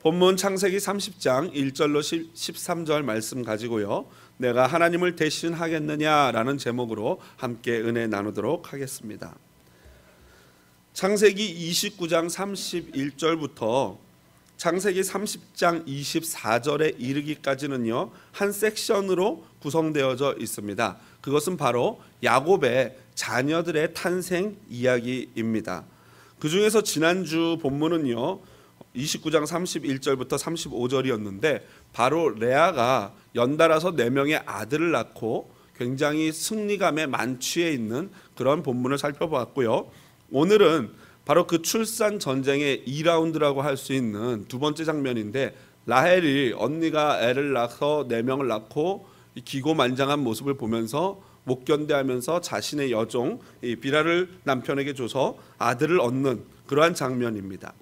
본문 창세기 30장 1절로 13절 말씀 가지고요, 내가 하나님을 대신 하겠느냐라는 제목으로 함께 은혜 나누도록 하겠습니다. 창세기 29장 31절부터 창세기 30장 24절에 이르기까지는요, 한 섹션으로 구성되어져 있습니다. 그것은 바로 야곱의 자녀들의 탄생 이야기입니다. 그 중에서 지난주 본문은요, 29장 31절부터 35절이었는데 바로 레아가 연달아서 4명의 아들을 낳고 굉장히 승리감에 만취해 있는 그런 본문을 살펴보았고요. 오늘은 바로 그 출산 전쟁의 2라운드라고 할 수 있는 두 번째 장면인데, 라헬이 언니가 애를 낳아서 4명을 낳고 기고만장한 모습을 보면서 못 견뎌하면서 자신의 여종 비라를 남편에게 줘서 아들을 얻는 그러한 장면입니다.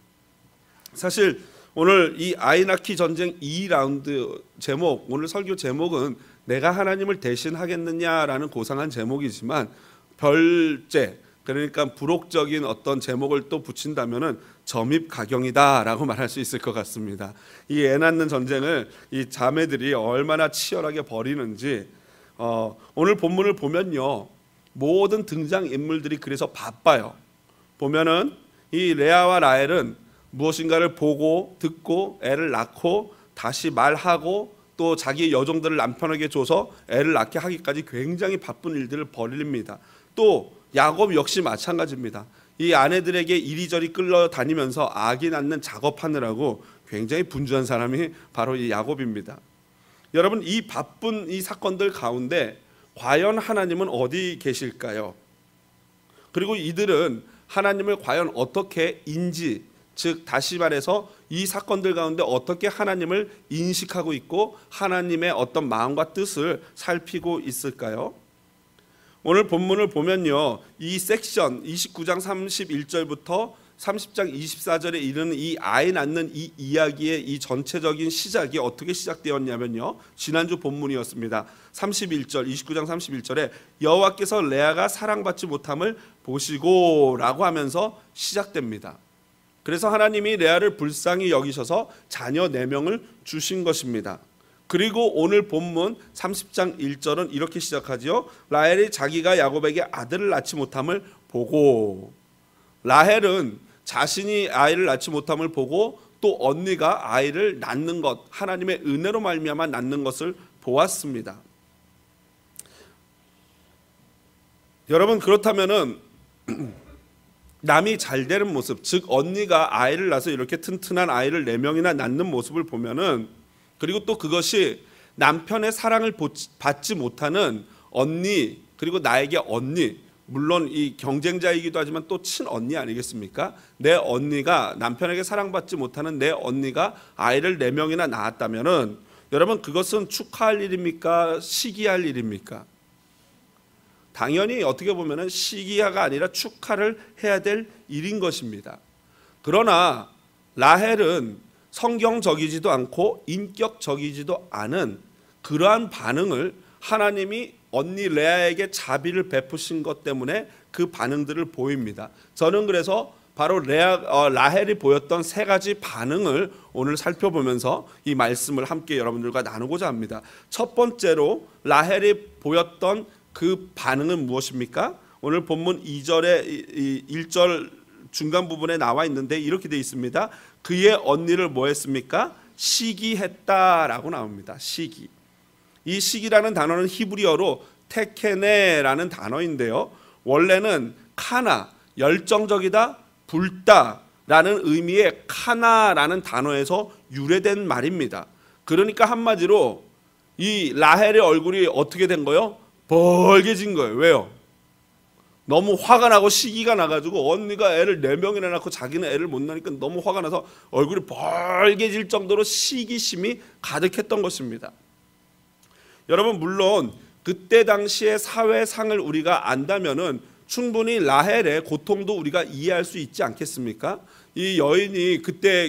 사실 오늘 이 아이 낳기 전쟁 2라운드 제목, 오늘 설교 제목은 내가 하나님을 대신 하겠느냐라는 고상한 제목이지만, 별제, 그러니까 부록적인 어떤 제목을 또 붙인다면은 점입가경이다라고 말할 수 있을 것 같습니다. 이 애 낳는 전쟁을 이 자매들이 얼마나 치열하게 벌이는지, 오늘 본문을 보면요, 모든 등장 인물들이 그래서 바빠요. 보면은 이 레아와 라헬은 무엇인가를 보고 듣고 애를 낳고 다시 말하고 또 자기 여종들을 남편에게 줘서 애를 낳게 하기까지 굉장히 바쁜 일들을 벌입니다. 또 야곱 역시 마찬가지입니다. 이 아내들에게 이리저리 끌려다니면서 아기 낳는 작업하느라고 굉장히 분주한 사람이 바로 이 야곱입니다. 여러분, 이 바쁜 이 사건들 가운데 과연 하나님은 어디 계실까요? 그리고 이들은 하나님을 과연 어떻게 즉 다시 말해서 이 사건들 가운데 어떻게 하나님을 인식하고 있고 하나님의 어떤 마음과 뜻을 살피고 있을까요? 오늘 본문을 보면요, 이 섹션 29장 31절부터 30장 24절에 이르는 이 아이 낳는 이 이야기의 이 전체적인 시작이 어떻게 시작되었냐면요, 지난주 본문이었습니다. 31절, 29장 31절에 여호와께서 레아가 사랑받지 못함을 보시고 라고 하면서 시작됩니다. 그래서 하나님이 레아를 불쌍히 여기셔서 자녀 4명을 주신 것입니다. 그리고 오늘 본문 30장 1절은 이렇게 시작하지요. 라헬이 자기가 야곱에게 아들을 낳지 못함을 보고, 라헬은 자신이 아이를 낳지 못함을 보고 또 언니가 아이를 낳는 것, 하나님의 은혜로 말미암아 낳는 것을 보았습니다. 여러분, 그렇다면은 남이 잘 되는 모습, 즉 언니가 아이를 낳아서 이렇게 튼튼한 아이를 4명이나 낳는 모습을 보면은, 그리고 또 그것이 남편의 사랑을 받지 못하는 언니, 그리고 나에게 언니, 물론 이 경쟁자이기도 하지만 또 친언니 아니겠습니까? 내 언니가, 남편에게 사랑받지 못하는 내 언니가 아이를 4명이나 낳았다면은, 여러분, 그것은 축하할 일입니까? 시기할 일입니까? 당연히 어떻게 보면 시기가 아니라 축하를 해야 될 일인 것입니다. 그러나 라헬은 성경적이지도 않고 인격적이지도 않은 그러한 반응을 하나님이 언니 레아에게 자비를 베푸신 것 때문에 그 반응들을 보입니다. 저는 그래서 바로 라헬이 보였던 3가지 반응을 오늘 살펴보면서 이 말씀을 함께 여러분들과 나누고자 합니다. 첫 번째로 라헬이 보였던 그 반응은 무엇입니까? 오늘 본문 2절에 1절 중간 부분에 나와 있는데 이렇게 되어 있습니다. 그의 언니를 뭐 했습니까? 시기했다라고 나옵니다. 시기. 이 시기라는 단어는 히브리어로 테케네라는 단어인데요, 원래는 카나, 열정적이다, 붉다라는 의미의 카나라는 단어에서 유래된 말입니다. 그러니까 한마디로 이 라헬의 얼굴이 어떻게 된 거예요? 벌개진 거예요. 왜요? 너무 화가 나고 시기가 나가지고 언니가 애를 4명이나 낳고 자기는 애를 못 낳으니까 너무 화가 나서 얼굴이 벌개질 정도로 시기심이 가득했던 것입니다. 여러분, 물론 그때 당시의 사회상을 우리가 안다면은 충분히 라헬의 고통도 우리가 이해할 수 있지 않겠습니까? 이 여인이 그때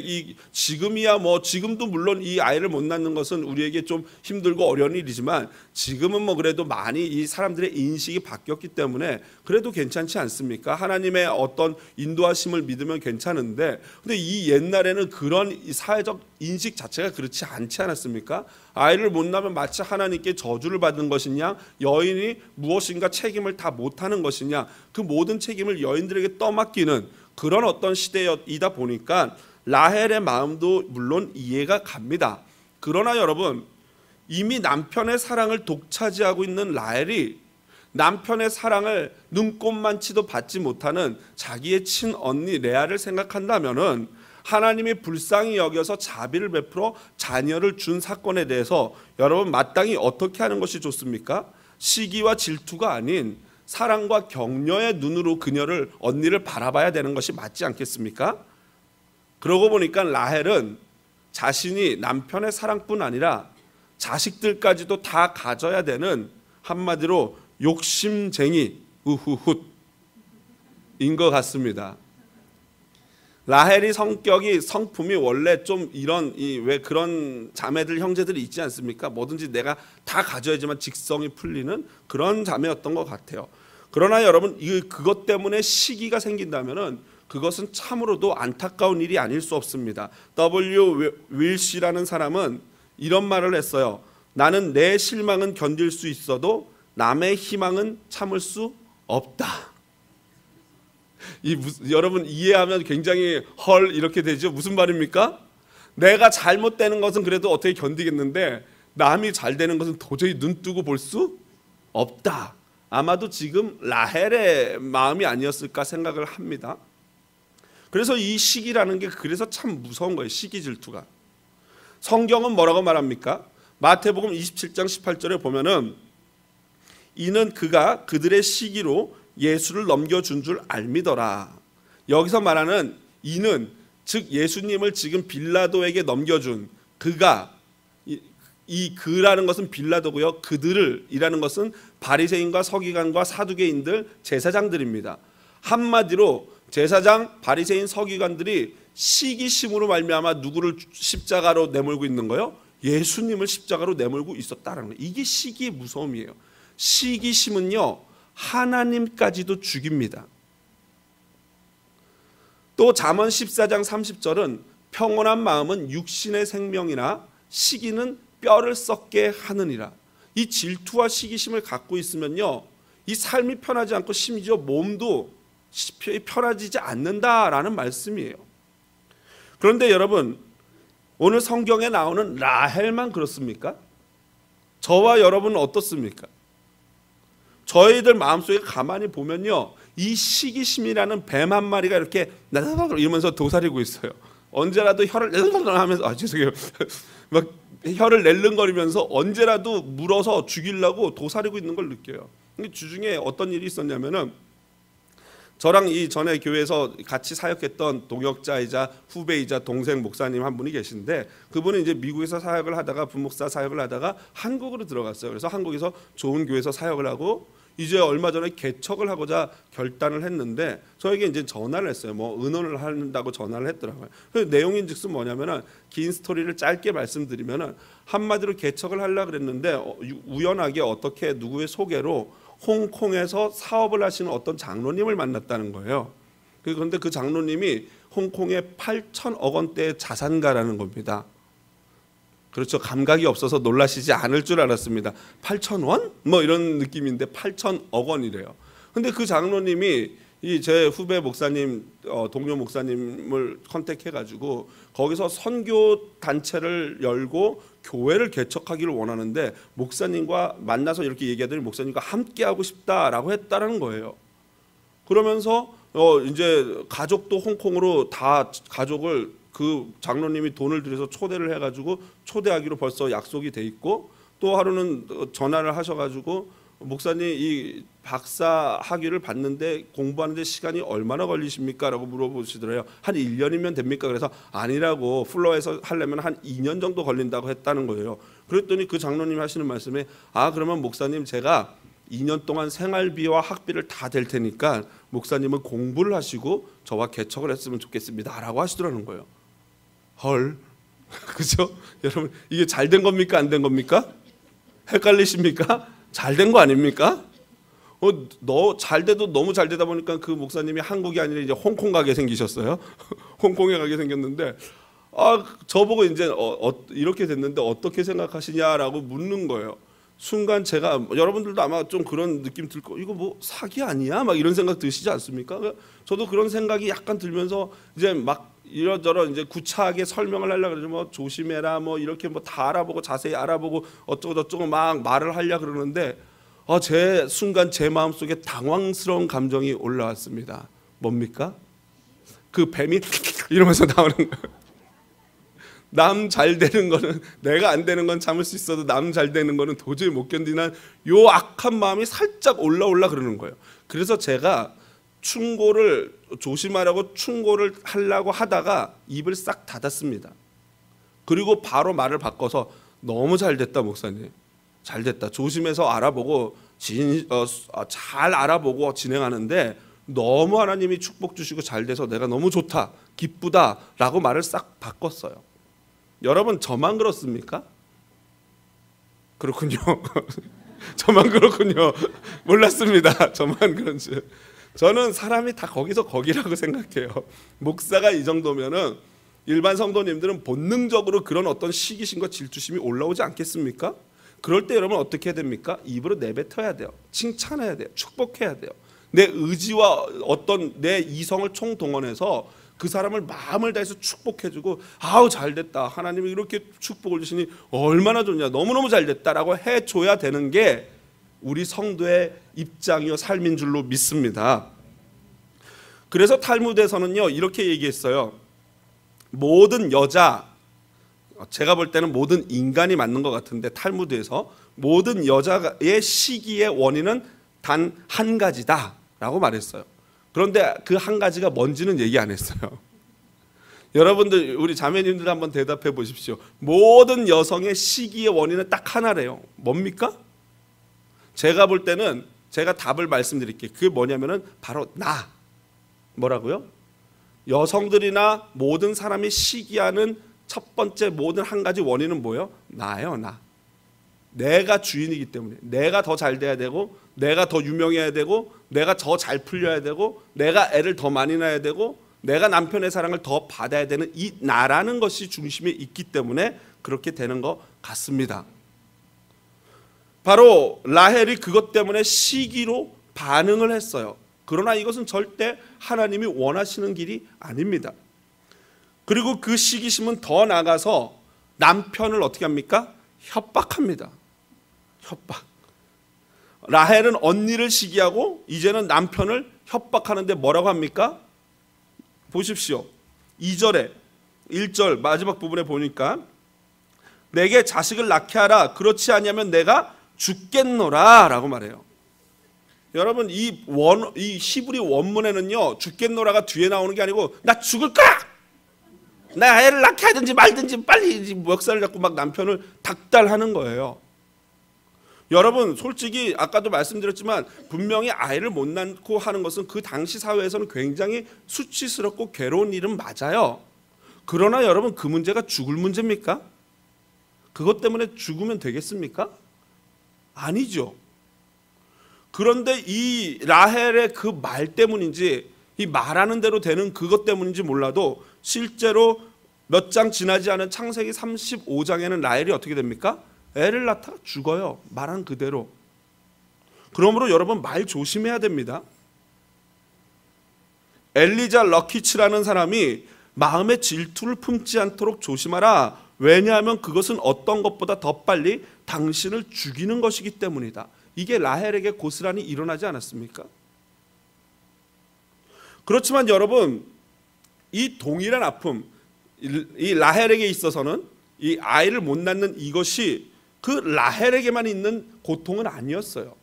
지금이야 뭐 지금도 물론 이 아이를 못 낳는 것은 우리에게 좀 힘들고 어려운 일이지만 지금은 뭐 그래도 많이 이 사람들의 인식이 바뀌었기 때문에 그래도 괜찮지 않습니까? 하나님의 어떤 인도하심을 믿으면 괜찮은데, 근데 이 옛날에는 그런 이 사회적 인식 자체가 그렇지 않지 않았습니까? 아이를 못 낳으면 마치 하나님께 저주를 받는 것이냐, 여인이 무엇인가 책임을 다 못하는 것이냐, 그 모든 책임을 여인들에게 떠맡기는 그런 어떤 시대이다 보니까 라헬의 마음도 물론 이해가 갑니다. 그러나 여러분, 이미 남편의 사랑을 독차지하고 있는 라헬이 남편의 사랑을 눈꼽만치도 받지 못하는 자기의 친언니 레아를 생각한다면은 하나님이 불쌍히 여겨서 자비를 베풀어 자녀를 준 사건에 대해서 여러분 마땅히 어떻게 하는 것이 좋습니까? 시기와 질투가 아닌 사랑과 격려의 눈으로 그녀를, 언니를 바라봐야 되는 것이 맞지 않겠습니까? 그러고 보니까 라헬은 자신이 남편의 사랑뿐 아니라 자식들까지도 다 가져야 되는, 한마디로 욕심쟁이 우후훗인 것 같습니다. 라헬이 성품이 원래 좀 이런 왜 그런 자매들 형제들이 있지 않습니까? 뭐든지 내가 다 가져야지만 직성이 풀리는 그런 자매였던 것 같아요. 그러나 여러분, 그것 때문에 시기가 생긴다면은 그것은 참으로도 안타까운 일이 아닐 수 없습니다. W. 윌시라는 사람은 이런 말을 했어요. 나는 내 실망은 견딜 수 있어도 남의 희망은 참을 수 없다. 여러분 이해하면 굉장히 헐 이렇게 되죠. 무슨 말입니까? 내가 잘못되는 것은 그래도 어떻게 견디겠는데 남이 잘 되는 것은 도저히 눈 뜨고 볼 수 없다. 아마도 지금 라헬의 마음이 아니었을까 생각을 합니다. 그래서 이 시기라는 게 그래서 참 무서운 거예요. 시기 질투가. 성경은 뭐라고 말합니까? 마태복음 27장 18절에 보면은 이는 그가 그들의 시기로 예수를 넘겨준 줄 알미더라. 여기서 말하는 이는, 즉 예수님을 지금 빌라도에게 넘겨준 그가, 이 그라는 것은 빌라도고요, 그들을 이라는 것은 바리새인과 서기관과 사두개인들, 제사장들입니다. 한마디로 제사장, 바리새인, 서기관들이 시기심으로 말미암아 누구를 십자가로 내몰고 있는 거예요? 예수님을 십자가로 내몰고 있었다라는 거예요. 이게 시기의 무서움이에요. 시기심은요, 하나님까지도 죽입니다. 또 잠언 14장 30절은 평온한 마음은 육신의 생명이나 시기는 뼈를 썩게 하느니라. 이 질투와 시기심을 갖고 있으면요, 이 삶이 편하지 않고 심지어 몸도 편해지지 않는다라는 말씀이에요. 그런데 여러분, 오늘 성경에 나오는 라헬만 그렇습니까? 저와 여러분은 어떻습니까? 저희들 마음속에 가만히 보면요, 이 시기심이라는 뱀 한 마리가 이렇게 나다다다 이러면서 도사리고 있어요. 언제라도 혀를 하면서 죄송해요. 막 혀를 낼름거리면서 언제라도 물어서 죽이려고 도사리고 있는 걸 느껴요. 근데 주중에 어떤 일이 있었냐면은 저랑 이 전에 교회에서 같이 사역했던 동역자이자 후배이자 동생 목사님 한 분이 계신데, 그분은 이제 미국에서 사역을 하다가 분목사 사역을 하다가 한국으로 들어갔어요. 그래서 한국에서 좋은 교회에서 사역을 하고 이제 얼마 전에 개척을 하고자 결단을 했는데 저에게 이제 전화를 했어요. 뭐 의논을 한다고 전화를 했더라고요. 그 내용인즉슨 뭐냐면은, 긴 스토리를 짧게 말씀드리면은 한마디로 개척을 하려고 그랬는데 우연하게 어떻게 누구의 소개로 홍콩에서 사업을 하시는 어떤 장로님을 만났다는 거예요. 그런데 그 장로님이 홍콩에 8천억 원대의 자산가라는 겁니다. 그렇죠. 감각이 없어서 놀라시지 않을 줄 알았습니다. 8천 원? 뭐 이런 느낌인데 8천억 원이래요. 근데 그 장로님이 이 제 후배 목사님, 동료 목사님을 컨택해가지고 거기서 선교 단체를 열고 교회를 개척하기를 원하는데 목사님과 만나서 이렇게 얘기하더니 목사님과 함께 하고 싶다라고 했다는 거예요. 그러면서 이제 가족도 홍콩으로 다 가족을 그 장로님이 돈을 들여서 초대를 해가지고 초대하기로 벌써 약속이 돼 있고, 또 하루는 전화를 하셔가지고 목사님 이 박사 학위를 받는데 공부하는데 시간이 얼마나 걸리십니까? 라고 물어보시더래요. 한 1년이면 됩니까? 그래서 아니라고, 플러에서 하려면 한 2년 정도 걸린다고 했다는 거예요. 그랬더니 그 장로님이 하시는 말씀에 그러면 목사님 제가 2년 동안 생활비와 학비를 다 댈 테니까 목사님은 공부를 하시고 저와 개척을 했으면 좋겠습니다 라고 하시더라는 거예요. 헐. 그죠? 여러분, 이게 잘 된 겁니까? 안 된 겁니까? 헷갈리십니까? 잘 된 거 아닙니까? 너 잘 돼도 너무 잘 되다 보니까 그 목사님이 한국이 아니라 이제 홍콩 가게 생기셨어요. 홍콩에 가게 생겼는데 저보고 이제 이렇게 됐는데 어떻게 생각하시냐라고 묻는 거예요. 순간 제가, 여러분들도 아마 좀 그런 느낌 들 거, 이거 뭐 사기 아니야? 막 이런 생각 드시지 않습니까? 저도 그런 생각이 약간 들면서 이제 막 이러저러 이제 구차하게 설명을 하려고 그러죠. 뭐 조심해라, 뭐 이렇게 뭐 다 알아보고 자세히 알아보고 어쩌고 저쩌고 막 말을 하려고 그러는데 제 순간 제 마음속에 당황스러운 감정이 올라왔습니다. 뭡니까? 그 뱀이 이러면서 나오는 거예요. 남 잘 되는 거는, 내가 안 되는 건 참을 수 있어도 남 잘 되는 거는 도저히 못 견디는 요 악한 마음이 살짝 올라올라 그러는 거예요. 그래서 제가 충고를 조심하라고 충고를 하려고 하다가 입을 싹 닫았습니다. 그리고 바로 말을 바꿔서 너무 잘 됐다 목사님, 잘 됐다, 조심해서 알아보고 잘 알아보고 진행하는데 너무 하나님이 축복 주시고 잘 돼서 내가 너무 좋다, 기쁘다 라고 말을 싹 바꿨어요. 여러분, 저만 그렇습니까? 그렇군요. 저만 그렇군요. 몰랐습니다. 저만 그런지. 저는 사람이 다 거기서 거기라고 생각해요. 목사가 이 정도면은 일반 성도님들은 본능적으로 그런 어떤 시기심과 질투심이 올라오지 않겠습니까? 그럴 때 여러분 어떻게 해야 됩니까? 입으로 내뱉어야 돼요. 칭찬해야 돼요. 축복해야 돼요. 내 의지와 어떤 내 이성을 총동원해서 그 사람을 마음을 다해서 축복해주고, 아우 잘됐다, 하나님이 이렇게 축복을 주시니 얼마나 좋냐, 너무너무 잘됐다라고 해줘야 되는 게 우리 성도의 입장이요 삶인 줄로 믿습니다. 그래서 탈무드에서는요 이렇게 얘기했어요. 모든 여자, 제가 볼 때는 모든 인간이 맞는 것 같은데 탈무드에서 모든 여자의 시기의 원인은 단 한 가지다 라고 말했어요. 그런데 그 한 가지가 뭔지는 얘기 안 했어요. 여러분들, 우리 자매님들 한번 대답해 보십시오. 모든 여성의 시기의 원인은 딱 하나래요. 뭡니까? 제가 볼 때는 제가 답을 말씀드릴게요. 그게 뭐냐면은 바로 나. 뭐라고요? 여성들이나 모든 사람이 시기하는 첫 번째 모든 한 가지 원인은 뭐예요? 나예요, 나. 내가 주인이기 때문에 내가 더 잘 돼야 되고, 내가 더 유명해야 되고, 내가 더 잘 풀려야 되고, 내가 애를 더 많이 낳아야 되고, 내가 남편의 사랑을 더 받아야 되는 이 나라는 것이 중심에 있기 때문에 그렇게 되는 것 같습니다. 바로 라헬이 그것 때문에 시기로 반응을 했어요. 그러나 이것은 절대 하나님이 원하시는 길이 아닙니다. 그리고 그 시기심은 더 나가서 남편을 어떻게 합니까? 협박합니다. 협박. 라헬은 언니를 시기하고 이제는 남편을 협박하는데 뭐라고 합니까? 보십시오. 2절에 1절 마지막 부분에 보니까 내게 자식을 낳게 하라, 그렇지 아니하면 내가 죽겠노라 라고 말해요. 여러분, 이 히브리 원문에는요 죽겠노라가 뒤에 나오는 게 아니고 나 죽을 거야, 나 애를 낳게 하든지 말든지 빨리 멱살을 잡고 막 남편을 닥달하는 거예요. 여러분, 솔직히 아까도 말씀드렸지만 분명히 아이를 못 낳고 하는 것은 그 당시 사회에서는 굉장히 수치스럽고 괴로운 일은 맞아요. 그러나 여러분, 그 문제가 죽을 문제입니까? 그것 때문에 죽으면 되겠습니까? 아니죠. 그런데 이 라헬의 그 말 때문인지, 이 말하는 대로 되는 그것 때문인지 몰라도 실제로 몇 장 지나지 않은 창세기 35장에는 라헬이 어떻게 됩니까? 애를 낳다가 죽어요. 말한 그대로. 그러므로 여러분, 말 조심해야 됩니다. 엘리자 러키치라는 사람이 마음에 질투를 품지 않도록 조심하라. 왜냐하면 그것은 어떤 것보다 더 빨리 당신을 죽이는 것이기 때문이다. 이게 라헬에게 고스란히 일어나지 않았습니까? 그렇지만 여러분, 이 동일한 아픔, 이 라헬에게 있어서는 이 아이를 못 낳는 이것이 그 라헬에게만 있는 고통은 아니었어요.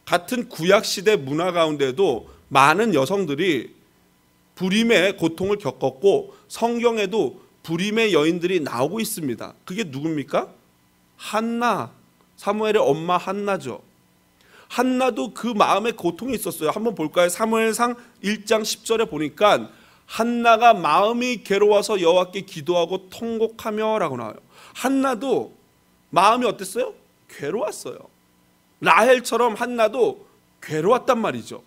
같은 구약시대 문화 가운데도 많은 여성들이 불임의 고통을 겪었고 성경에도 불임의 여인들이 나오고 있습니다. 그게 누굽니까? 한나, 사무엘의 엄마 한나죠. 한나도 그 마음에 고통이 있었어요. 한번 볼까요? 사무엘상 1장 10절에 보니까 한나가 마음이 괴로워서 여호와께 기도하고 통곡하며 라고 나와요. 한나도 마음이 어땠어요? 괴로웠어요. 라헬처럼 한나도 괴로웠단 말이죠.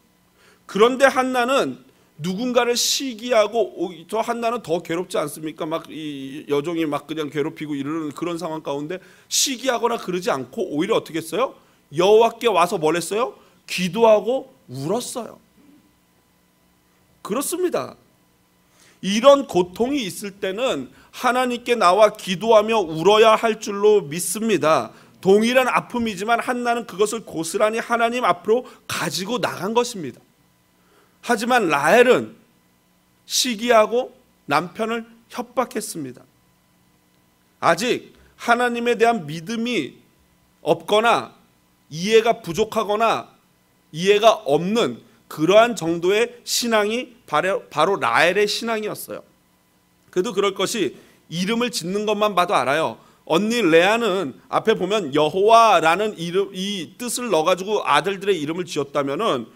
그런데 한나는 누군가를 시기하고, 저 한나는 더 괴롭지 않습니까? 막 이 여종이 막 그냥 괴롭히고 이러는 그런 상황 가운데 시기하거나 그러지 않고 오히려 어떻게 했어요? 여호와께 와서 뭘 했어요? 기도하고 울었어요. 그렇습니다. 이런 고통이 있을 때는 하나님께 나와 기도하며 울어야 할 줄로 믿습니다. 동일한 아픔이지만 한나는 그것을 고스란히 하나님 앞으로 가지고 나간 것입니다. 하지만 라헬은 시기하고 남편을 협박했습니다. 아직 하나님에 대한 믿음이 없거나 이해가 부족하거나 이해가 없는 그러한 정도의 신앙이 바로 라헬의 신앙이었어요. 그래도 그럴 것이 이름을 짓는 것만 봐도 알아요. 언니 레아는 앞에 보면 여호와라는 이름, 이 뜻을 넣어가지고 아들들의 이름을 지었다면은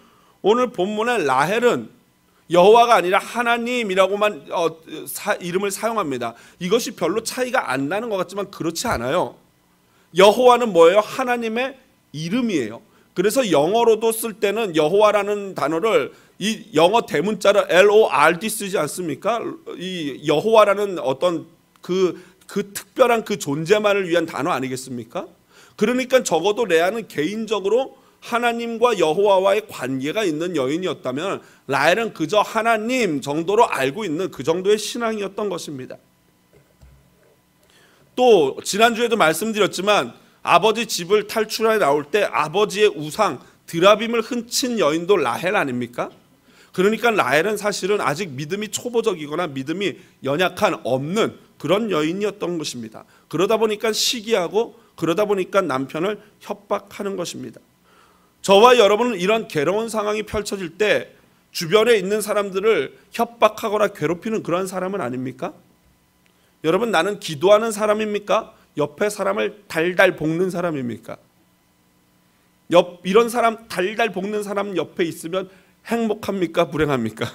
오늘 본문의 라헬은 여호와가 아니라 하나님이라고만 이름을 사용합니다. 이것이 별로 차이가 안 나는 것 같지만 그렇지 않아요. 여호와는 뭐예요? 하나님의 이름이에요. 그래서 영어로도 쓸 때는 여호와라는 단어를 이 영어 대문자를 LORD 쓰지 않습니까? 이 여호와라는 어떤 그 특별한 그 존재만을 위한 단어 아니겠습니까? 그러니까 적어도 레아는 개인적으로 하나님과 여호와와의 관계가 있는 여인이었다면 라헬은 그저 하나님 정도로 알고 있는 그 정도의 신앙이었던 것입니다. 또 지난주에도 말씀드렸지만 아버지 집을 탈출해 나올 때 아버지의 우상 드라빔을 훔친 여인도 라헬 아닙니까? 그러니까 라헬은 사실은 아직 믿음이 초보적이거나 믿음이 연약한 없는 그런 여인이었던 것입니다. 그러다 보니까 시기하고 그러다 보니까 남편을 협박하는 것입니다. 저와 여러분은 이런 괴로운 상황이 펼쳐질 때 주변에 있는 사람들을 협박하거나 괴롭히는 그런 사람은 아닙니까? 여러분, 나는 기도하는 사람입니까? 옆에 사람을 달달 볶는 사람입니까? 이런 사람 달달 볶는 사람 옆에 있으면 행복합니까? 불행합니까?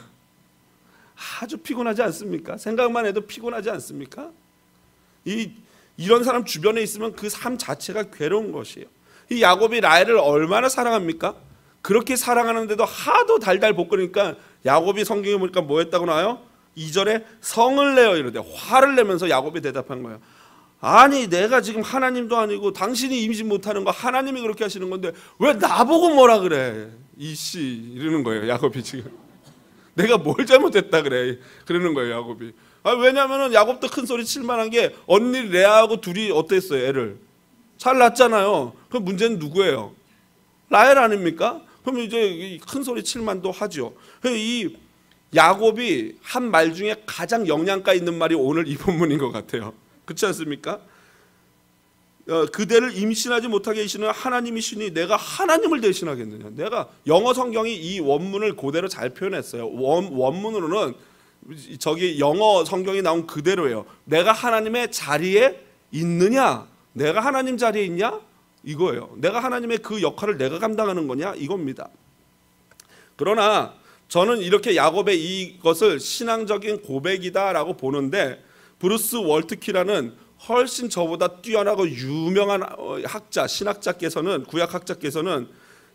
아주 피곤하지 않습니까? 생각만 해도 피곤하지 않습니까? 이런 사람 주변에 있으면 그 삶 자체가 괴로운 것이에요. 이 야곱이 라헬을 얼마나 사랑합니까? 그렇게 사랑하는데도 하도 달달 볶으니까 야곱이 성경에 보니까 뭐 했다고 나와요? 2절에 성을 내어 이러대. 화를 내면서 야곱이 대답한 거예요. 아니, 내가 지금 하나님도 아니고 당신이 임신 못하는 거 하나님이 그렇게 하시는 건데 왜 나보고 뭐라 그래? 이씨 이러는 거예요. 야곱이 지금 내가 뭘 잘못했다 그래? 그러는 거예요. 야곱이. 왜냐하면 야곱도 큰 소리 칠만한 게 언니 레아하고 둘이 어땠어요? 애를 잘 낳았잖아요. 그럼 문제는 누구예요? 라헬 아닙니까? 그럼 이제 큰 소리 칠만도 하죠. 이 야곱이 한 말 중에 가장 영양가 있는 말이 오늘 이 본문인 것 같아요. 그렇지 않습니까? 그대를 임신하지 못하게 하시는 하나님이시니 내가 하나님을 대신하겠느냐. 내가 영어 성경이 이 원문을 그대로 잘 표현했어요. 원문으로는 저기 영어 성경이 나온 그대로예요. 내가 하나님의 자리에 있느냐? 내가 하나님 자리에 있냐? 이거예요. 내가 하나님의 그 역할을 내가 감당하는 거냐? 이겁니다. 그러나 저는 이렇게 야곱의 이것을 신앙적인 고백이다라고 보는데 브루스 월트키라는 훨씬 저보다 뛰어나고 유명한 학자, 신학자께서는 구약학자께서는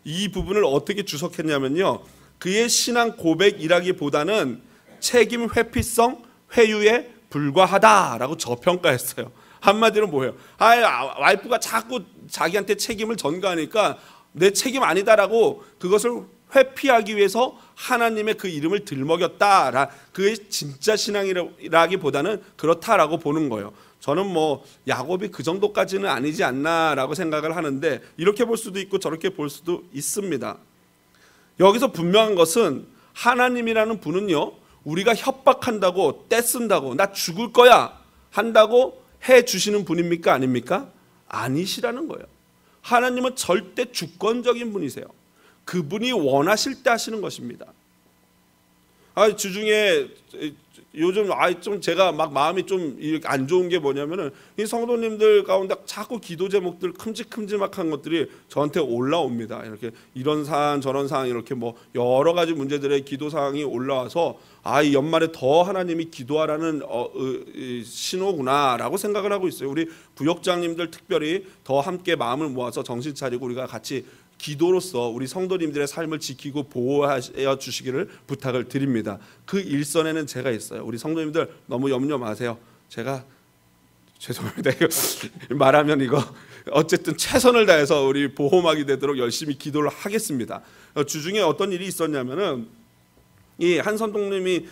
이 부분을 어떻게 주석했냐면요. 그의 신앙 고백이라기보다는 책임 회피성 회유에 불과하다라고 저평가했어요. 한마디로 뭐예요? 와이프가 자꾸 자기한테 책임을 전가하니까 내 책임 아니다라고 그것을 회피하기 위해서 하나님의 그 이름을 들먹였다. 그게 진짜 신앙이라기보다는 그렇다라고 보는 거예요. 저는 뭐 야곱이 그 정도까지는 아니지 않나라고 생각을 하는데 이렇게 볼 수도 있고 저렇게 볼 수도 있습니다. 여기서 분명한 것은 하나님이라는 분은요, 우리가 협박한다고 떼쓴다고 나 죽을 거야 한다고 해주시는 분입니까? 아닙니까? 아니시라는 거예요. 하나님은 절대 주권적인 분이세요. 그분이 원하실 때 하시는 것입니다. 주중에 요즘 좀 제가 막 마음이 좀 이렇게 안 좋은 게 뭐냐면은 이 성도님들 가운데 자꾸 기도 제목들 큼직큼직한 것들이 저한테 올라옵니다. 이렇게 이런 사안 저런 사안 이렇게 뭐 여러 가지 문제들의 기도 사항이 올라와서 이 연말에 더 하나님이 기도하라는 신호구나라고 생각을 하고 있어요. 우리 부역장님들 특별히 더 함께 마음을 모아서 정신 차리고 우리가 같이 기도로서 우리 성도님들의 삶을 지키고 보호하여 주시기를 부탁을 드립니다. 그 일선에는 제가 있어요. 우리 성도님들 너무 염려 마세요. 제가 죄송합니다. 이거 말하면 이거 어쨌든 최선을 다해서 우리 보호막이 되도록 열심히 기도를 하겠습니다. 주중에 어떤 일이 있었냐면은 이 한 성도님이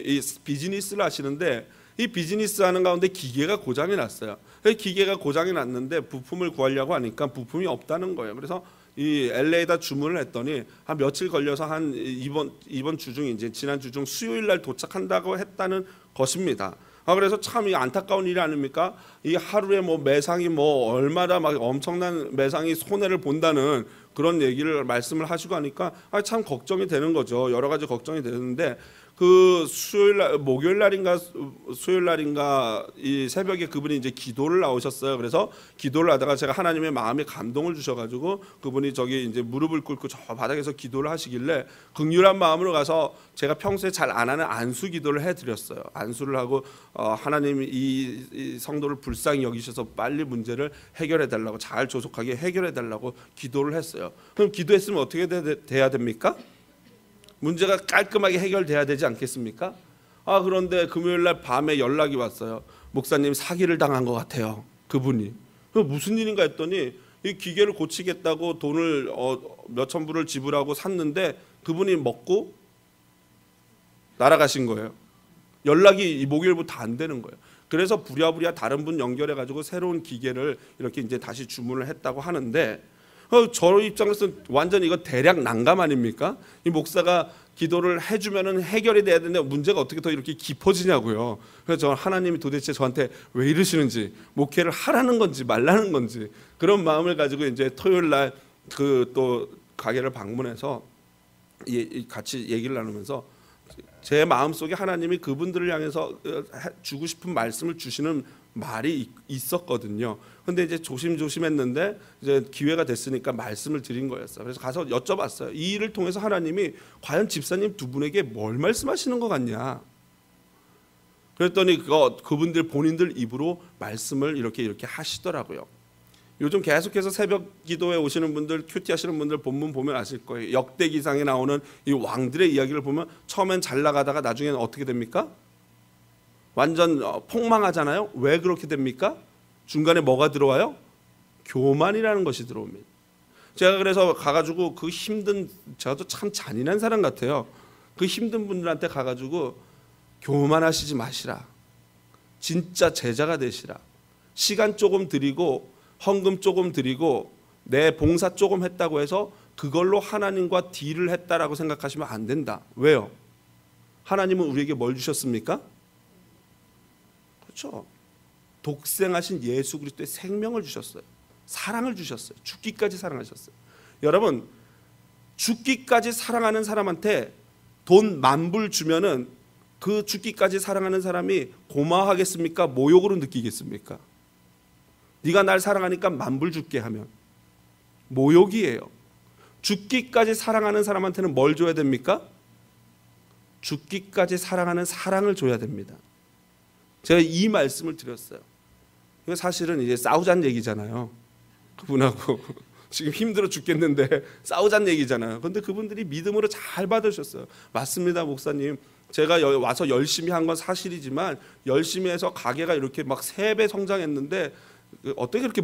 이 비즈니스를 하시는데 이 비즈니스 하는 가운데 기계가 고장이 났어요. 기계가 고장이 났는데 부품을 구하려고 하니까 부품이 없다는 거예요. 그래서 이 LA에다 주문을 했더니 한 며칠 걸려서 한 이번 주중 이제 지난 주중 수요일 날 도착한다고 했다는 것입니다. 그래서 참 이 안타까운 일이 아닙니까? 이 하루에 뭐 매상이 뭐 얼마나 막 엄청난 매상이 손해를 본다는 그런 얘기를 말씀을 하시고 하니까 참 걱정이 되는 거죠. 여러 가지 걱정이 되는데 그 목요일 날인가 수요일 날인가 이 새벽에 그분이 이제 기도를 나오셨어요. 그래서 기도를 하다가 제가 하나님의 마음에 감동을 주셔가지고 그분이 저기 이제 무릎을 꿇고 저 바닥에서 기도를 하시길래 긍휼한 마음으로 가서 제가 평소에 잘 안 하는 안수 기도를 해드렸어요. 안수를 하고 하나님이 이 성도를 불쌍히 여기셔서 빨리 문제를 해결해 달라고 잘 조속하게 해결해 달라고 기도를 했어요. 그럼 기도했으면 어떻게 돼야 됩니까? 문제가 깔끔하게 해결돼야 되지 않겠습니까? 그런데 금요일날 밤에 연락이 왔어요. 목사님 사기를 당한 것 같아요. 그분이. 무슨 일인가 했더니 이 기계를 고치겠다고 돈을 몇천 불을 지불하고 샀는데 그분이 먹고 날아가신 거예요. 연락이 목요일부터 안 되는 거예요. 그래서 부랴부랴 다른 분 연결해 가지고 새로운 기계를 이렇게 이제 다시 주문을 했다고 하는데 저 입장에서 완전 이거 대략 난감 아닙니까? 이 목사가 기도를 해주면은 해결이 돼야 되는데 문제가 어떻게 더 이렇게 깊어지냐고요. 그래서 저 하나님이 도대체 저한테 왜 이러시는지 목회를 하라는 건지 말라는 건지 그런 마음을 가지고 이제 토요일 날 그 또 가게를 방문해서 같이 얘기를 나누면서 제 마음속에 하나님이 그분들을 향해서 주고 싶은 말씀을 주시는 말이 있었거든요. 근데 이제 조심조심했는데 이제 기회가 됐으니까 말씀을 드린 거였어요. 그래서 가서 여쭤봤어요. 이 일을 통해서 하나님이 과연 집사님 두 분에게 뭘 말씀하시는 것 같냐? 그랬더니 그분들 본인들 입으로 말씀을 이렇게 하시더라고요. 요즘 계속해서 새벽 기도에 오시는 분들, 큐티 하시는 분들 본문 보면 아실 거예요. 역대기상에 나오는 이 왕들의 이야기를 보면 처음엔 잘 나가다가 나중에는 어떻게 됩니까? 완전 폭망하잖아요. 왜 그렇게 됩니까? 중간에 뭐가 들어와요? 교만이라는 것이 들어옵니다. 제가 그래서 가가지고 그 힘든, 저도 참 잔인한 사람 같아요. 그 힘든 분들한테 가가지고 교만하시지 마시라. 진짜 제자가 되시라. 시간 조금 드리고 헌금 조금 드리고 내 봉사 조금 했다고 해서 그걸로 하나님과 딜을 했다라고 생각하시면 안 된다. 왜요? 하나님은 우리에게 뭘 주셨습니까? 그렇죠. 독생하신 예수 그리스도의 생명을 주셨어요. 사랑을 주셨어요. 죽기까지 사랑하셨어요. 여러분, 죽기까지 사랑하는 사람한테 돈 10,000불 주면은 그 죽기까지 사랑하는 사람이 고마워하겠습니까? 모욕으로 느끼겠습니까? 네가 날 사랑하니까 10,000불 줄게 하면 모욕이에요. 죽기까지 사랑하는 사람한테는 뭘 줘야 됩니까? 죽기까지 사랑하는 사랑을 줘야 됩니다. 제가 이 말씀을 드렸어요. 이거 사실은 이제 싸우자는 얘기잖아요. 그분하고 지금 힘들어 죽겠는데 싸우자는 얘기잖아요. 그런데 그분들이 믿음으로 잘 받으셨어요. 맞습니다, 목사님. 제가 와서 열심히 한 건 사실이지만 열심히 해서 가게가 이렇게 막 3배 성장했는데 어떻게 그렇게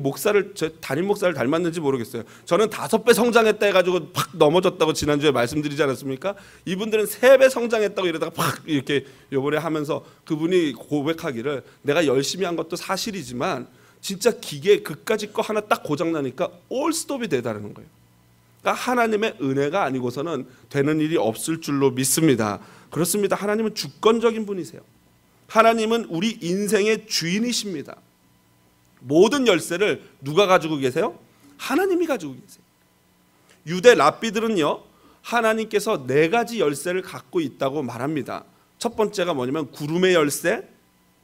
담임 목사를 닮았는지 모르겠어요. 저는 5배 성장했다 해가지고 팍 넘어졌다고 지난주에 말씀드리지 않았습니까? 이분들은 3배 성장했다고 이러다가 팍 이렇게 요번에 하면서 그분이 고백하기를 내가 열심히 한 것도 사실이지만 진짜 기계 그까짓 거 하나 딱 고장나니까 올스톱이 되다는 거예요. 그러니까 하나님의 은혜가 아니고서는 되는 일이 없을 줄로 믿습니다. 그렇습니다. 하나님은 주권적인 분이세요. 하나님은 우리 인생의 주인이십니다. 모든 열쇠를 누가 가지고 계세요? 하나님이 가지고 계세요. 유대 랍비들은요, 하나님께서 네 가지 열쇠를 갖고 있다고 말합니다. 첫 번째가 뭐냐면 구름의 열쇠,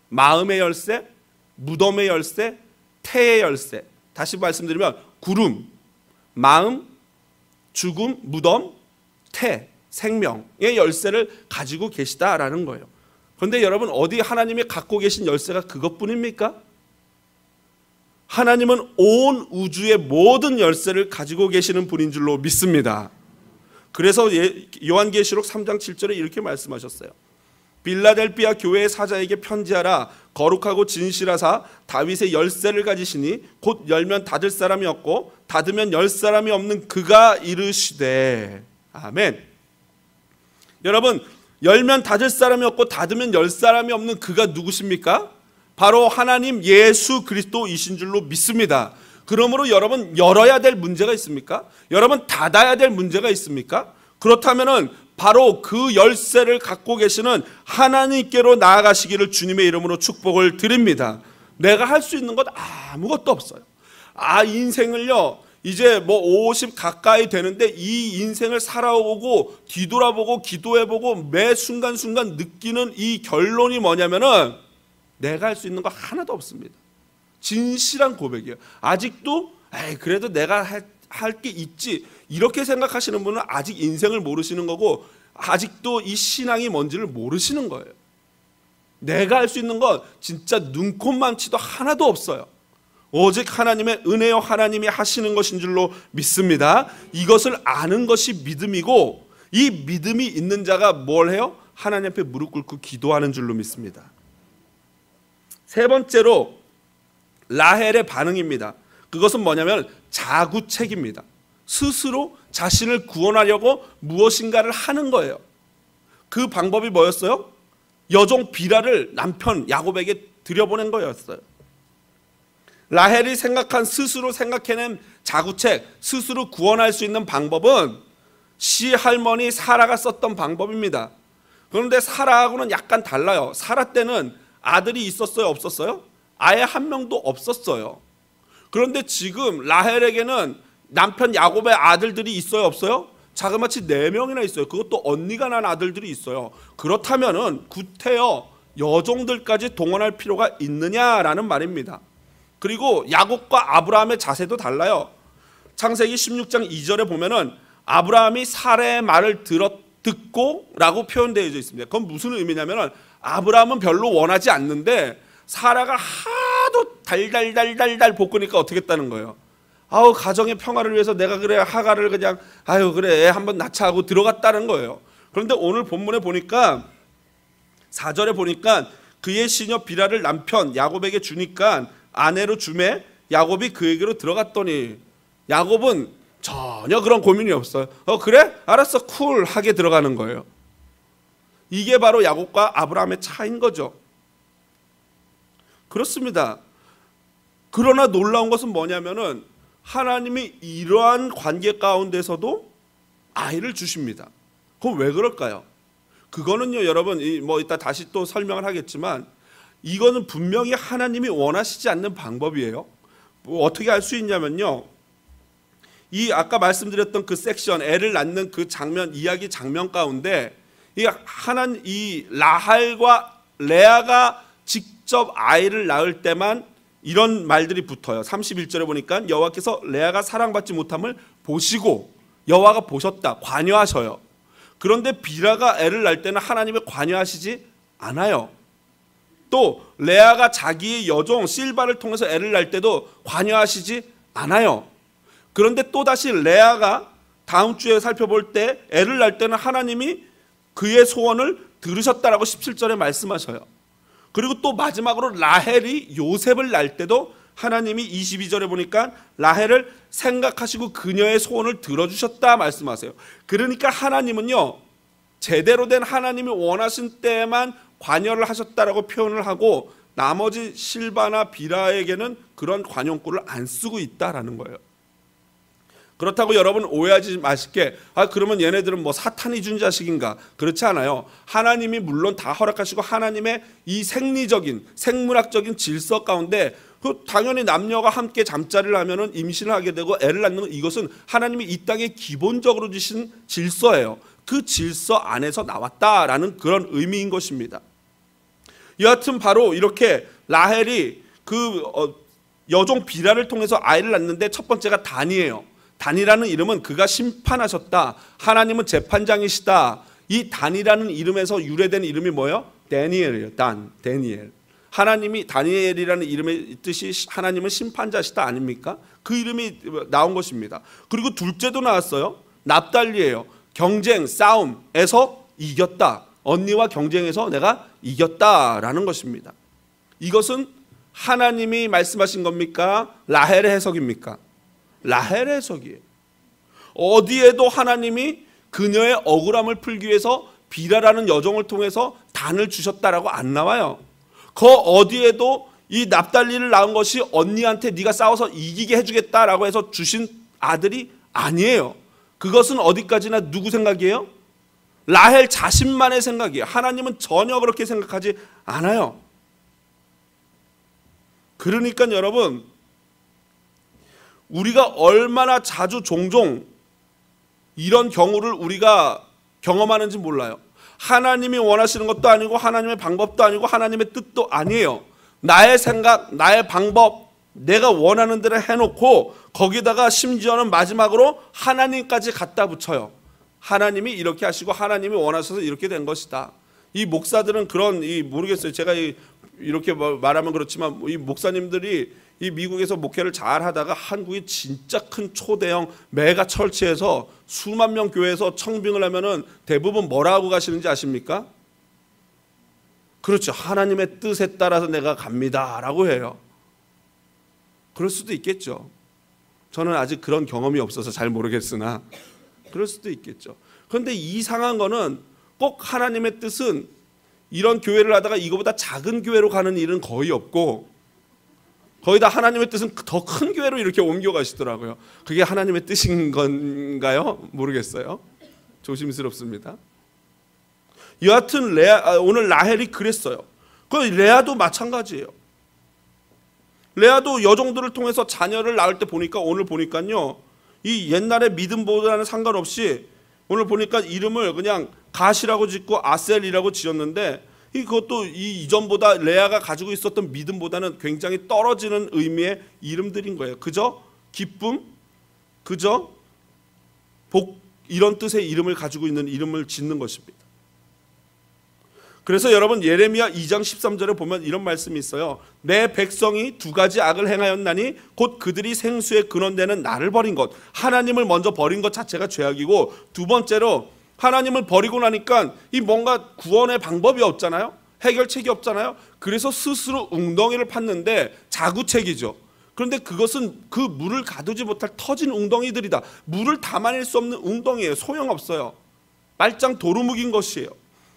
마음의 열쇠, 무덤의 열쇠, 태의 열쇠. 다시 말씀드리면 구름, 마음, 죽음, 무덤, 태, 생명의 열쇠를 가지고 계시다라는 거예요. 그런데 여러분, 어디 하나님이 갖고 계신 열쇠가 그것뿐입니까? 하나님은 온 우주의 모든 열쇠를 가지고 계시는 분인 줄로 믿습니다. 그래서 요한계시록 3장 7절에 이렇게 말씀하셨어요. 빌라델피아 교회의 사자에게 편지하라. 거룩하고 진실하사 다윗의 열쇠를 가지시니 곧 열면 닫을 사람이 없고 닫으면 열 사람이 없는 그가 이르시되. 아멘. 여러분, 열면 닫을 사람이 없고 닫으면 열 사람이 없는 그가 누구십니까? 바로 하나님 예수 그리스도이신 줄로 믿습니다. 그러므로 여러분, 열어야 될 문제가 있습니까? 여러분, 닫아야 될 문제가 있습니까? 그렇다면은 바로 그 열쇠를 갖고 계시는 하나님께로 나아가시기를 주님의 이름으로 축복을 드립니다. 내가 할 수 있는 것 아무것도 없어요. 인생을요, 이제 50 가까이 되는데 이 인생을 살아오고 뒤돌아보고 기도해보고 매 순간순간 느끼는 이 결론이 뭐냐면은 내가 할 수 있는 거 하나도 없습니다. 진실한 고백이에요. 아직도 그래도 내가 할 게 있지, 이렇게 생각하시는 분은 아직 인생을 모르시는 거고 아직도 이 신앙이 뭔지를 모르시는 거예요. 내가 할 수 있는 건 진짜 눈꼽만치도 하나도 없어요. 오직 하나님의 은혜요, 하나님이 하시는 것인 줄로 믿습니다. 이것을 아는 것이 믿음이고, 이 믿음이 있는 자가 뭘 해요? 하나님 앞에 무릎 꿇고 기도하는 줄로 믿습니다. 세 번째로 라헬의 반응입니다. 그것은 뭐냐면 자구책입니다. 스스로 자신을 구원하려고 무엇인가를 하는 거예요. 그 방법이 뭐였어요? 여종 비라를 남편 야곱에게 들여보낸 거였어요. 라헬이 스스로 생각해낸 자구책, 스스로 구원할 수 있는 방법은 시할머니 사라가 썼던 방법입니다. 그런데 사라하고는 약간 달라요. 사라 때는 아들이 있었어요, 없었어요? 아예 한 명도 없었어요. 그런데 지금 라헬에게는 남편 야곱의 아들들이 있어요, 없어요? 자그마치 4명이나 있어요. 그것도 언니가 난 아들들이 있어요. 그렇다면은 구태여 여종들까지 동원할 필요가 있느냐라는 말입니다. 그리고 야곱과 아브라함의 자세도 달라요. 창세기 16장 2절에 보면은 아브라함이 사라의 말을 듣고 라고 표현되어 있습니다. 그건 무슨 의미냐면은 아브라함은 별로 원하지 않는데 사라가 하도 달달달달달 볶으니까 어떻게 했다는 거예요. 가정의 평화를 위해서 내가 그래 하가를 그냥 그래 애 한번 낳자 하고 들어갔다는 거예요. 그런데 오늘 본문에 보니까 4절에 보니까 그의 시녀 비라를 남편 야곱에게 주니까 아내로 주매 야곱이 그에게로 들어갔더니 야곱은 전혀 그런 고민이 없어요. 그래? 알았어, 쿨 하게 들어가는 거예요. 이게 바로 야곱과 아브라함의 차이인 거죠. 그렇습니다. 그러나 놀라운 것은 뭐냐면은 하나님이 이러한 관계 가운데서도 아이를 주십니다. 그럼 왜 그럴까요? 그거는요, 여러분, 이따 다시 또 설명을 하겠지만 이거는 분명히 하나님이 원하시지 않는 방법이에요. 어떻게 알 수 있냐면요, 이 아까 말씀드렸던 그 섹션, 애를 낳는 그 장면, 이야기 장면 가운데 이 라헬과 레아가 직접 아이를 낳을 때만 이런 말들이 붙어요. 31절에 보니까 여호와께서 레아가 사랑받지 못함을 보시고, 여호와가 보셨다, 관여하셔요. 그런데 비라가 애를 낳을 때는 하나님이 관여하시지 않아요. 또 레아가 자기의 여종 실바를 통해서 애를 낳을 때도 관여하시지 않아요. 그런데 또다시 레아가 다음 주에 살펴볼 때 애를 낳을 때는 하나님이 그의 소원을 들으셨다라고 17절에 말씀하셔요. 그리고 또 마지막으로 라헬이 요셉을 낳을 때도 하나님이 22절에 보니까 라헬을 생각하시고 그녀의 소원을 들어주셨다 말씀하세요. 그러니까 하나님은요, 제대로 된 하나님이 원하신 때에만 관여를 하셨다라고 표현을 하고 나머지 실바나 비라에게는 그런 관용구를 안 쓰고 있다라는 거예요. 그렇다고 여러분 오해하지 마시게 그러면 얘네들은 사탄이 준 자식인가? 그렇지 않아요. 하나님이 물론 다 허락하시고 하나님의 이 생리적인 생물학적인 질서 가운데 그 당연히 남녀가 함께 잠자리를 하면은 임신을 하게 되고 애를 낳는 건 이것은 하나님이 이 땅에 기본적으로 주신 질서예요. 그 질서 안에서 나왔다라는 그런 의미인 것입니다. 여하튼 바로 이렇게 라헬이 그 여종 비라를 통해서 아이를 낳는데 첫 번째가 단이에요. 단이라는 이름은 그가 심판하셨다. 하나님은 재판장이시다. 이 단이라는 이름에서 유래된 이름이 뭐예요? 다니엘이에요. 다니엘. 하나님이 다니엘이라는 이름의 뜻이 하나님은 심판자시다 아닙니까? 그 이름이 나온 것입니다. 그리고 둘째도 나왔어요. 납달리예요. 경쟁, 싸움에서 이겼다. 언니와 경쟁해서 내가 이겼다라는 것입니다. 이것은 하나님이 말씀하신 겁니까? 라헬의 해석입니까? 라헬의 해석이에요. 어디에도 하나님이 그녀의 억울함을 풀기 위해서 비라라는 여종을 통해서 단을 주셨다라고 안 나와요. 그 어디에도 이 납달리를 낳은 것이 언니한테 네가 싸워서 이기게 해주겠다라고 해서 주신 아들이 아니에요. 그것은 어디까지나 누구 생각이에요? 라헬 자신만의 생각이에요. 하나님은 전혀 그렇게 생각하지 않아요. 그러니까 여러분, 우리가 얼마나 자주 종종 이런 경우를 우리가 경험하는지 몰라요. 하나님이 원하시는 것도 아니고 하나님의 방법도 아니고 하나님의 뜻도 아니에요. 나의 생각, 나의 방법, 내가 원하는 대로 해놓고 거기다가 심지어는 마지막으로 하나님까지 갖다 붙여요. 하나님이 이렇게 하시고 하나님이 원하셔서 이렇게 된 것이다. 이 목사들은 그런 모르겠어요. 제가 이렇게 말하면 그렇지만 이 목사님들이 이 미국에서 목회를 잘 하다가 한국에 진짜 큰 초대형 메가 철치에서 수만 명 교회에서 청빙을 하면은 대부분 뭐라 하고 가시는지 아십니까? 그렇죠. 하나님의 뜻에 따라서 내가 갑니다라고 해요. 그럴 수도 있겠죠. 저는 아직 그런 경험이 없어서 잘 모르겠으나 그럴 수도 있겠죠. 그런데 이상한 거는 꼭 하나님의 뜻은 이런 교회를 하다가 이거보다 작은 교회로 가는 일은 거의 없고 거의 다 하나님의 뜻은 더 큰 교회로 이렇게 옮겨가시더라고요. 그게 하나님의 뜻인 건가요? 모르겠어요. 조심스럽습니다. 여하튼 오늘 라헬이 그랬어요. 그 레아도 마찬가지예요. 레아도 여종들을 통해서 자녀를 낳을 때 보니까 오늘 보니까요. 이 옛날의 믿음보다는 상관없이 오늘 보니까 이름을 그냥 갓이라고 짓고 아셀이라고 지었는데 그것도 이전보다 레아가 가지고 있었던 믿음보다는 굉장히 떨어지는 의미의 이름들인 거예요. 그저 기쁨, 그저 복 이런 뜻의 이름을 가지고 있는 이름을 짓는 것입니다. 그래서 여러분 예레미야 2장 13절에 보면 이런 말씀이 있어요. 내 백성이 두 가지 악을 행하였나니 곧 그들이 생수의 근원되는 나를 버린 것. 하나님을 먼저 버린 것 자체가 죄악이고 두 번째로 하나님을 버리고 나니까 이 뭔가 구원의 방법이 없잖아요. 해결책이 없잖아요. 그래서 스스로 웅덩이를 팠는데 자구책이죠. 그런데 그것은 그 물을 가두지 못할 터진 웅덩이들이다. 물을 담아낼 수 없는 웅덩이에요. 소용없어요. 말짱 도루묵인 것이에요.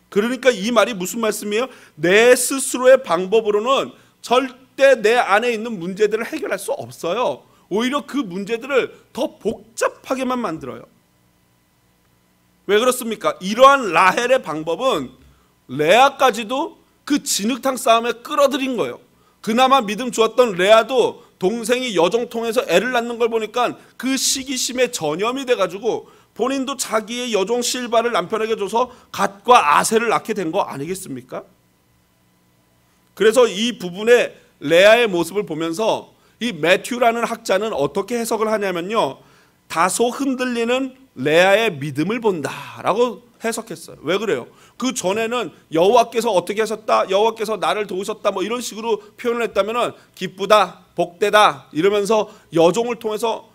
그러니까 이 말이 무슨 말씀이에요? 내 스스로의 방법으로는 절대 내 안에 있는 문제들을 해결할 수 없어요. 오히려 그 문제들을 더 복잡하게만 만들어요. 왜 그렇습니까? 이러한 라헬의 방법은 레아까지도 그 진흙탕 싸움에 끌어들인 거예요. 그나마 믿음 주었던 레아도 동생이 여종 통해서 애를 낳는 걸 보니까 그 시기심에 전염이 돼가지고 본인도 자기의 여종 실바를 남편에게 줘서 갓과 아셀을 낳게 된 거 아니겠습니까? 그래서 이 부분의 레아의 모습을 보면서 이 매튜라는 학자는 어떻게 해석을 하냐면요. 다소 흔들리는 레아의 믿음을 본다라고 해석했어요. 왜 그래요? 그 전에는 여호와께서 어떻게 하셨다, 여호와께서 나를 도우셨다 뭐 이런 식으로 표현을 했다면은 기쁘다, 복되다 이러면서 여종을 통해서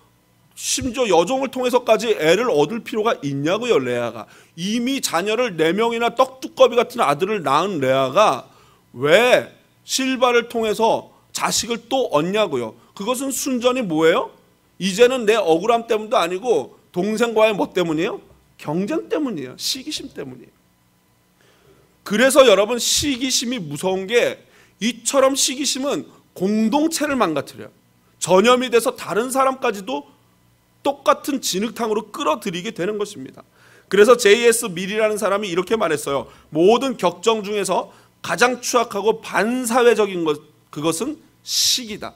심지어 여종을 통해서까지 애를 얻을 필요가 있냐고요. 레아가 이미 자녀를 4명이나 떡두꺼비 같은 아들을 낳은 레아가 왜 실바를 통해서 자식을 또 얻냐고요. 그것은 순전히 뭐예요? 이제는 내 억울함 때문도 아니고 동생과의 뭐 때문이에요? 경쟁 때문이에요. 시기심 때문이에요. 그래서 여러분 시기심이 무서운 게 이처럼 시기심은 공동체를 망가뜨려요. 전염이 돼서 다른 사람까지도 똑같은 진흙탕으로 끌어들이게 되는 것입니다. 그래서 J.S. 밀이라는 사람이 이렇게 말했어요. 모든 격정 중에서 가장 추악하고 반사회적인 것, 그것은 시기다.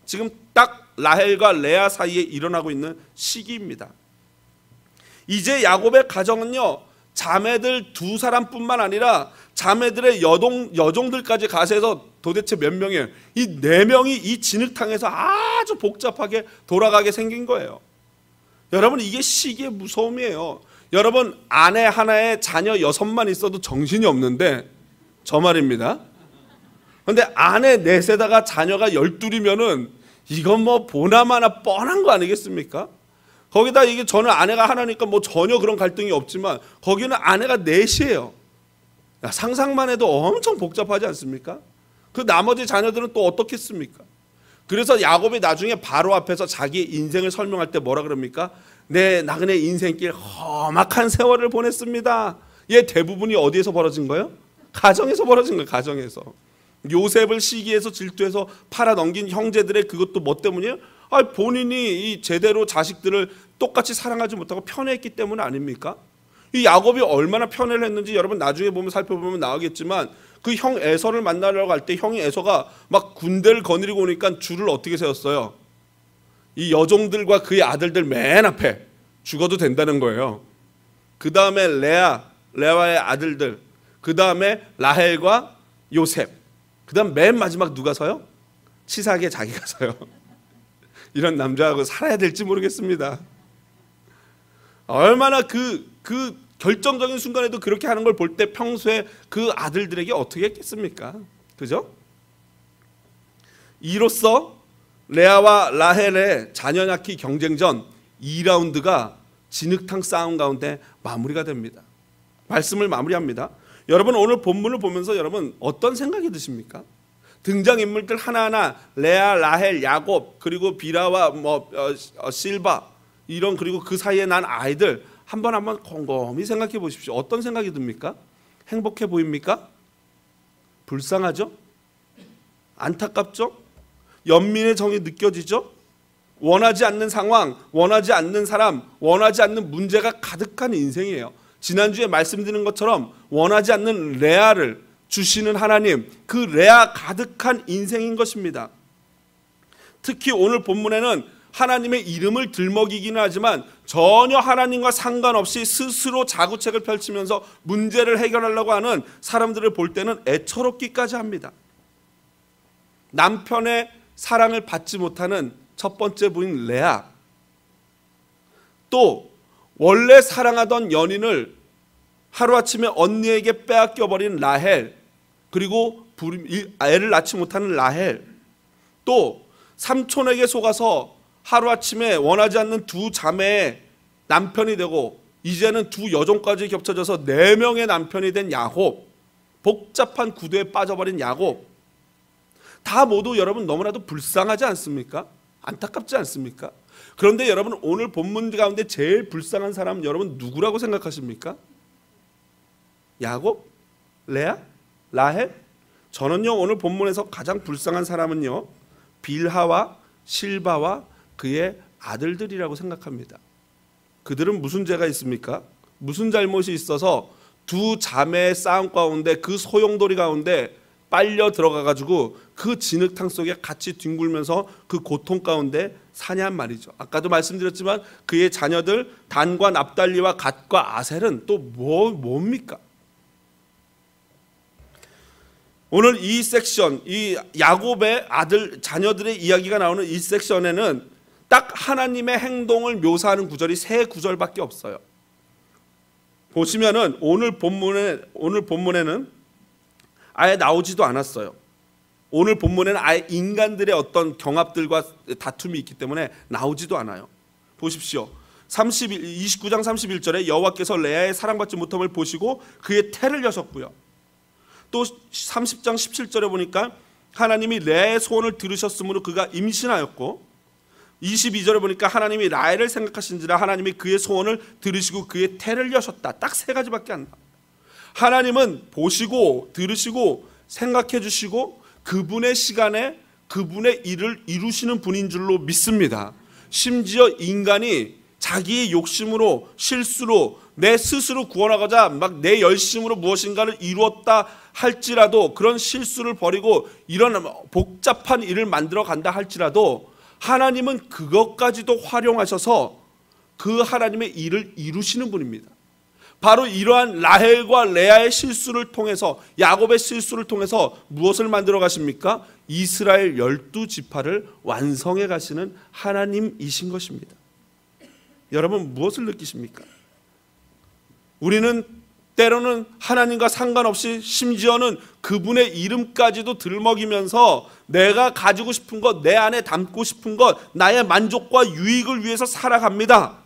지금 딱 라헬과 레아 사이에 일어나고 있는 시기입니다. 이제 야곱의 가정은요, 자매들 두 사람뿐만 아니라 자매들의 여종들까지 가세해서 도대체 몇 명이에요? 이 네 명이 이 진흙탕에서 아주 복잡하게 돌아가게 생긴 거예요. 여러분, 이게 시기의 무서움이에요. 여러분, 아내 하나에 자녀 6만 있어도 정신이 없는데, 저 말입니다. 그런데 아내 넷에다가 자녀가 12이면은 이건 뭐 보나마나 뻔한 거 아니겠습니까? 거기다 이게 저는 아내가 하나니까 뭐 전혀 그런 갈등이 없지만 거기는 아내가 넷이에요. 상상만 해도 엄청 복잡하지 않습니까? 그 나머지 자녀들은 또 어떻겠습니까? 그래서 야곱이 나중에 바로 앞에서 자기 인생을 설명할 때 뭐라 그럽니까? 내 나그네 인생길 험악한 세월을 보냈습니다. 얘 대부분이 어디에서 벌어진 거예요? 가정에서 벌어진 거예요. 가정에서. 요셉을 시기해서 질투해서 팔아 넘긴 형제들의 그것도 뭐 때문이에요? 본인이 이 제대로 자식들을 똑같이 사랑하지 못하고 편애했기 때문 아닙니까? 이 야곱이 얼마나 편애를 했는지 여러분 나중에 보면 살펴보면 나오겠지만, 그 형 에서를 만나려고 할 때 형이 에서가 막 군대를 거느리고 오니까 줄을 어떻게 세웠어요? 이 여종들과 그의 아들들 맨 앞에 죽어도 된다는 거예요. 그 다음에 레아의 아들들, 그 다음에 라헬과 요셉, 그 다음 맨 마지막 누가 서요? 치사하게 자기가 서요. 이런 남자하고 살아야 될지 모르겠습니다. 얼마나 그 결정적인 순간에도 그렇게 하는 걸 볼 때 평소에 그 아들들에게 어떻게 했겠습니까? 그죠? 이로써 레아와 라헬의 자녀 낳기 경쟁전 2라운드가 진흙탕 싸움 가운데 마무리가 됩니다. 말씀을 마무리합니다. 여러분, 오늘 본문을 보면서 여러분 어떤 생각이 드십니까? 등장인물들 하나하나 레아, 라헬, 야곱, 그리고 비라와 실바, 이런, 그리고 그 사이에 난 아이들 한번 곰곰이 생각해 보십시오. 어떤 생각이 듭니까? 행복해 보입니까? 불쌍하죠? 안타깝죠? 연민의 정이 느껴지죠? 원하지 않는 상황, 원하지 않는 사람, 원하지 않는 문제가 가득한 인생이에요. 지난주에 말씀드린 것처럼 원하지 않는 레아를 주시는 하나님, 그 레아 가득한 인생인 것입니다. 특히 오늘 본문에는 하나님의 이름을 들먹이기는 하지만 전혀 하나님과 상관없이 스스로 자구책을 펼치면서 문제를 해결하려고 하는 사람들을 볼 때는 애처롭기까지 합니다. 남편의 사랑을 받지 못하는 첫 번째 부인 레아, 또 원래 사랑하던 연인을 하루아침에 언니에게 빼앗겨버린 라헬, 그리고 애를 낳지 못하는 라헬, 또 삼촌에게 속아서 하루아침에 원하지 않는 두 자매의 남편이 되고 이제는 두 여종까지 겹쳐져서 4명의 남편이 된 야곱, 복잡한 구도에 빠져버린 야곱, 다 모두 여러분 너무나도 불쌍하지 않습니까? 안타깝지 않습니까? 그런데 여러분, 오늘 본문 가운데 제일 불쌍한 사람 여러분 누구라고 생각하십니까? 야곱? 레아? 라헬? 저는요, 오늘 본문에서 가장 불쌍한 사람은요, 빌하와 실바와 그의 아들들이라고 생각합니다. 그들은 무슨 죄가 있습니까? 무슨 잘못이 있어서 두 자매의 싸움 가운데, 그 소용돌이 가운데 빨려 들어가 가지고 그 진흙탕 속에 같이 뒹굴면서 그 고통 가운데 사냔 말이죠. 아까도 말씀드렸지만 그의 자녀들 단과 납달리와 갓과 아셀은 또 뭡니까? 오늘 이 섹션, 이 야곱의 아들 자녀들의 이야기가 나오는 이 섹션에는 딱 하나님의 행동을 묘사하는 구절이 3구절밖에 없어요. 보시면은 오늘 본문에는 아예 나오지도 않았어요. 오늘 본문에는 아예 인간들의 어떤 경합들과 다툼이 있기 때문에 나오지도 않아요. 보십시오. 29장 31절에 여호와께서 레아의 사랑받지 못함을 보시고 그의 태를 여셨고요. 또 30장 17절에 보니까 하나님이 레아의 소원을 들으셨으므로 그가 임신하였고, 22절에 보니까 하나님이 라헬을 생각하신지라 하나님이 그의 소원을 들으시고 그의 태를 여셨다. 딱 3가지밖에 안 나와요. 하나님은 보시고 들으시고 생각해 주시고 그분의 시간에 그분의 일을 이루시는 분인 줄로 믿습니다. 심지어 인간이 자기의 욕심으로 실수로 내 스스로 구원하고자 막 내 열심으로 무엇인가를 이루었다 할지라도, 그런 실수를 버리고 이런 복잡한 일을 만들어 간다 할지라도 하나님은 그것까지도 활용하셔서 그 하나님의 일을 이루시는 분입니다. 바로 이러한 라헬과 레아의 실수를 통해서, 야곱의 실수를 통해서 무엇을 만들어 가십니까? 이스라엘 12지파를 완성해 가시는 하나님이신 것입니다. 여러분 무엇을 느끼십니까? 우리는 때로는 하나님과 상관없이 심지어는 그분의 이름까지도 들먹이면서 내가 가지고 싶은 것, 내 안에 담고 싶은 것, 나의 만족과 유익을 위해서 살아갑니다.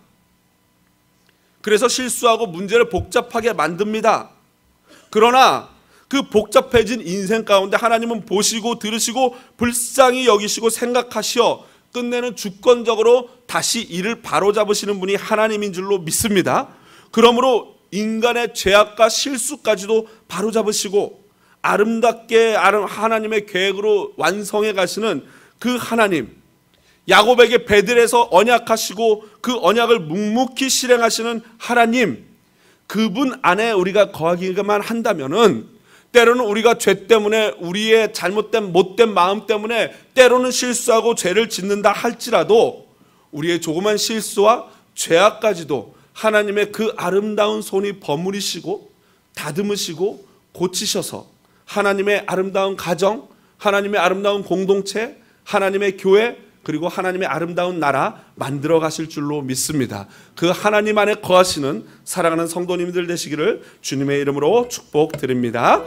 그래서 실수하고 문제를 복잡하게 만듭니다. 그러나 그 복잡해진 인생 가운데 하나님은 보시고 들으시고 불쌍히 여기시고 생각하시어 끝내는 주권적으로 다시 이를 바로잡으시는 분이 하나님인 줄로 믿습니다. 그러므로 인간의 죄악과 실수까지도 바로잡으시고 아름답게 하나님의 계획으로 완성해 가시는 그 하나님, 야곱에게 베들에서 언약하시고 그 언약을 묵묵히 실행하시는 하나님, 그분 안에 우리가 거하기만 한다면은 때로는 우리가 죄 때문에, 우리의 잘못된 못된 마음 때문에 때로는 실수하고 죄를 짓는다 할지라도 우리의 조그만 실수와 죄악까지도 하나님의 그 아름다운 손이 버무리시고 다듬으시고 고치셔서 하나님의 아름다운 가정, 하나님의 아름다운 공동체, 하나님의 교회, 그리고 하나님의 아름다운 나라 만들어 가실 줄로 믿습니다. 그 하나님 안에 거하시는 사랑하는 성도님들 되시기를 주님의 이름으로 축복드립니다.